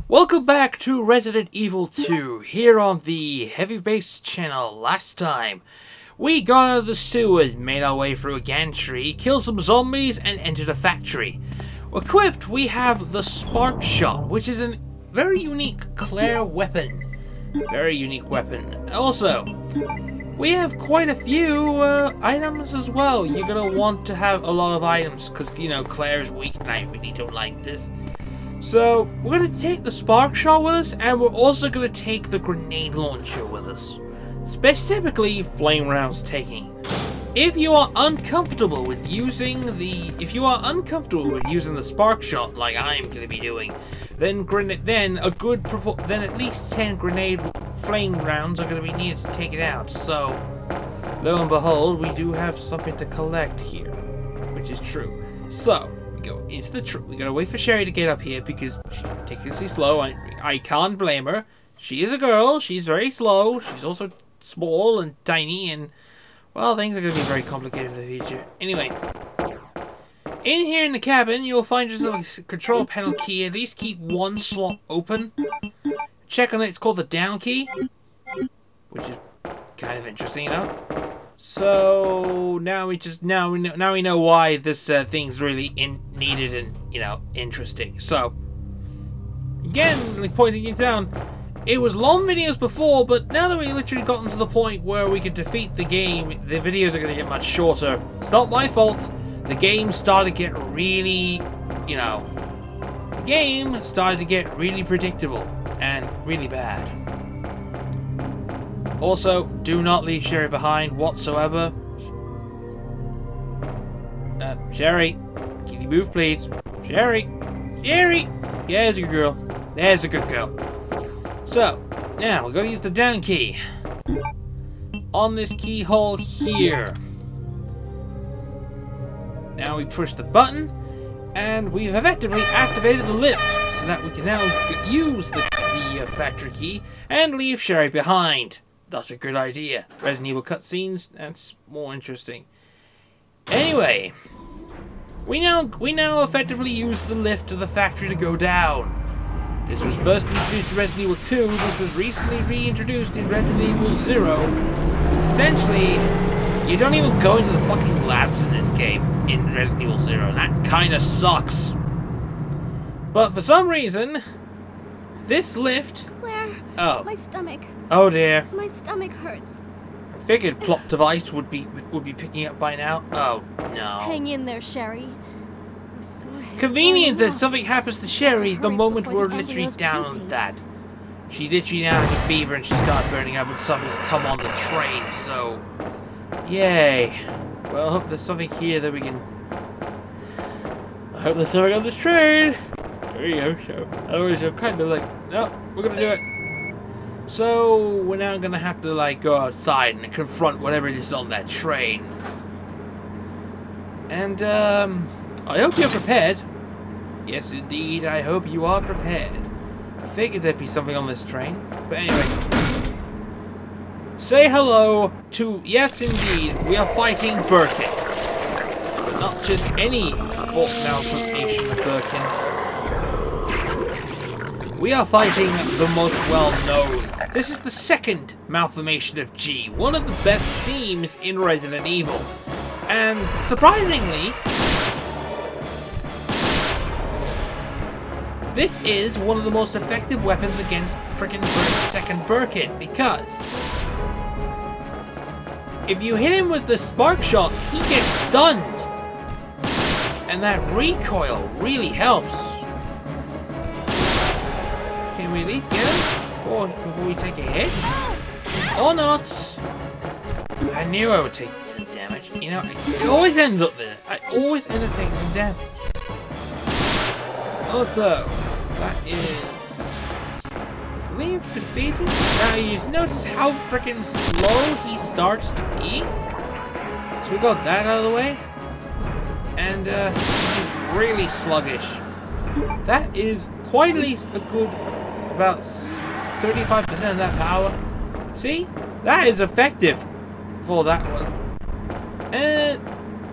Welcome back to Resident Evil 2, here on the heavybass channel. Last time, we got out of the sewers, made our way through a gantry, killed some zombies, and entered a factory. Equipped, we have the Spark Shot, which is a very unique Claire weapon. Very unique weapon. Also, we have quite a few items as well. You're going to want to have a lot of items, because, you know, Claire's weak, and I really don't like this. So, we're going to take the Spark Shot with us, and we're also going to take the Grenade Launcher with us. Specifically, Flame Rounds taking. If you are uncomfortable with using the Spark Shot, like I'm going to be doing, then at least 10 grenade flame rounds are going to be needed to take it out. So, lo and behold, we do have something to collect here, which is true. So, we go into the we gotta wait for Sherry to get up here because she's ridiculously slow. I can't blame her. She is a girl. She's very slow. She's also small and tiny, and well, things are gonna be very complicated for the future. Anyway, in here in the cabin, you'll find yourself a control panel key. At least keep one slot open. Check on it. It's called the down key, which is kind of interesting, you know. So now we know why this thing's really needed and, you know, interesting. So again, like pointing it down, it was long videos before, but now that we literally gotten to the point where we could defeat the game, the videos are going to get much shorter. It's not my fault. The game started to get really, you know, the game started to get really predictable and really bad. Also, do not leave Sherry behind whatsoever. Sherry, can you move, please? Sherry! Sherry! There's a good girl. There's a good girl. So, now we're going to use the down key. On this keyhole here. Now we push the button, and we've effectively activated the lift, so that we can now use the factory key and leave Sherry behind. That's a good idea. Resident Evil cutscenes, that's more interesting. Anyway, we now effectively use the lift to the factory to go down. This was first introduced in Resident Evil 2. This was recently reintroduced in Resident Evil 0. Essentially, you don't even go into the fucking labs in this game in Resident Evil 0, and that kinda sucks. But for some reason, this lift... Claire, oh. My stomach. Oh dear. My stomach hurts. I figured plot device would be picking up by now. Oh no. Hang in there, Sherry. Convenient that something happens to Sherry the moment we're literally down on that. She literally now has a fever and she started burning up and something's come on the train, so... Yay. Well, I hope there's something here that we can... I hope there's something on this train! There you go, so... Otherwise I'm kind of like, no, we're gonna do it. So, we're now gonna have to, like, go outside and confront whatever it is on that train. And, I hope you're prepared. Yes, indeed, I hope you are prepared. I figured there'd be something on this train. But anyway. Say hello to... Yes, indeed, we are fighting Birkin. But not just any malformation of Birkin. We are fighting the most well-known. This is the second malformation of G, one of the best themes in Resident Evil. And surprisingly, this is one of the most effective weapons against frickin' second Birkin, because if you hit him with the Spark Shot, he gets stunned. And that recoil really helps. Can we at least get him before we take a hit? Or not? I knew I would take some damage. You know, it always ends up there. I always end up taking some damage. Also, that is... I believe defeated. Now you just notice how freaking slow he starts to be. So we got that out of the way. And he's really sluggish. That is quite at least a good... about 35% of that power. See? That is effective for that one. And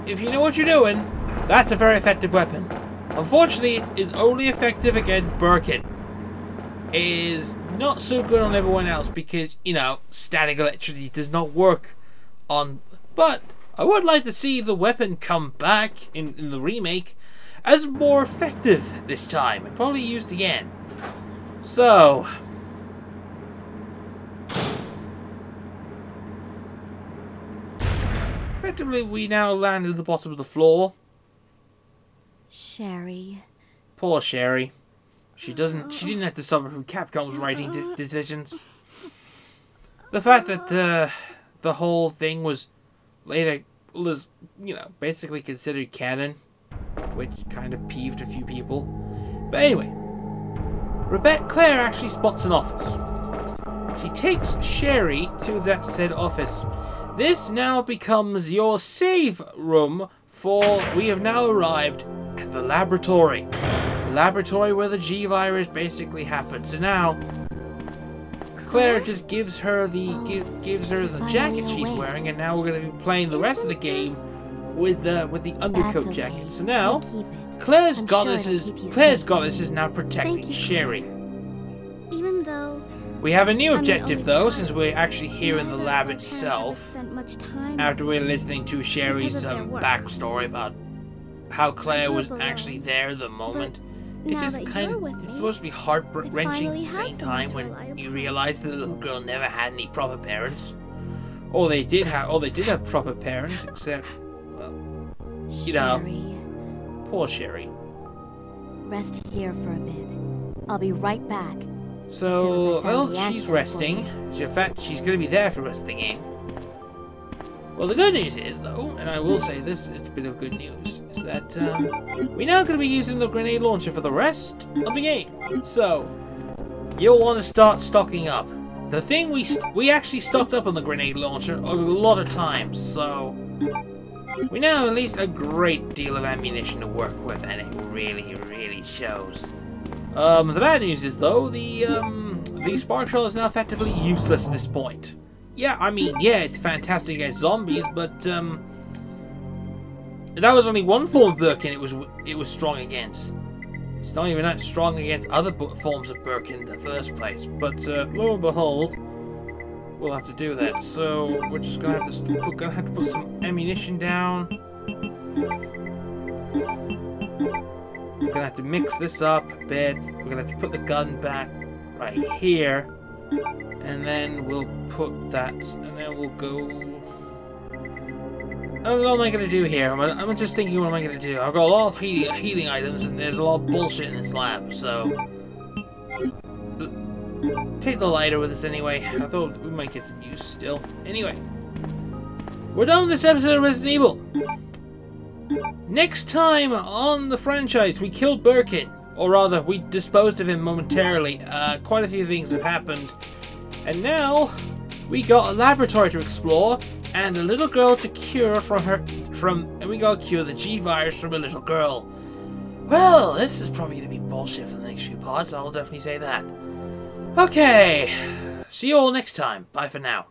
if you know what you're doing, that's a very effective weapon. Unfortunately, it is only effective against Birkin. is not so good on everyone else because, you know, static electricity does not work on... But I would like to see the weapon come back in the remake as more effective this time. And probably used again. So... effectively, we now land at the bottom of the floor. Sherry. Poor Sherry. She didn't have to suffer from Capcom's writing decisions. The fact that the whole thing was later was, you know, basically considered canon, which kind of peeved a few people. But anyway, Claire actually spots an office. She takes Sherry to that said office. This now becomes your save room, for we have now arrived at the laboratory. The laboratory where the G-Virus basically happened. So now, Claire just gives her the jacket she's wearing, and now we're going to be playing the rest of the game with the undercoat jacket. So now, Claire's goddess is now protecting Sherry. Even though we have a new objective though, since we're actually here in the lab itself. After we're listening to Sherry's backstory about how Claire was actually there the moment. It just kind of, it's supposed to be heart-wrenching at the same time when you realize that the little girl never had any proper parents. Or they did have proper parents, except, well, you know, poor Sherry. Rest here for a bit. I'll be right back. So, well, she's resting. In fact, she's going to be there for the rest of the game. Well, the good news is, though, and I will say this, it's a bit of good news, is that we're now going to be using the grenade launcher for the rest of the game. So, you'll want to start stocking up. The thing we actually stocked up on the grenade launcher a lot of times, so we now have at least a great deal of ammunition to work with, and it really, really shows. The bad news is, though, the spark shell is now effectively useless at this point. Yeah, I mean, yeah, it's fantastic against zombies, but that was only one form of Birkin it was strong against. It's not even that strong against other forms of Birkin in the first place. But lo and behold, we'll have to do that. So we're just gonna have to put some ammunition down. We're gonna have to mix this up a bit. We're gonna have to put the gun back right here. And then we'll put that, and then we'll go... what am I going to do here? I'm just thinking, what am I going to do? I've got a lot of healing items, and there's a lot of bullshit in this lab, so... take the lighter with us anyway. I thought we might get some use still. Anyway. We're done with this episode of Resident Evil. Next time on the franchise, we killed Birkin. Or rather, we disposed of him momentarily. Quite a few things have happened. And now, we got a laboratory to explore, and a little girl to cure and we gotta cure the G-Virus from a little girl. Well, this is probably gonna be bullshit for the next few parts, I'll definitely say that. Okay, see you all next time. Bye for now.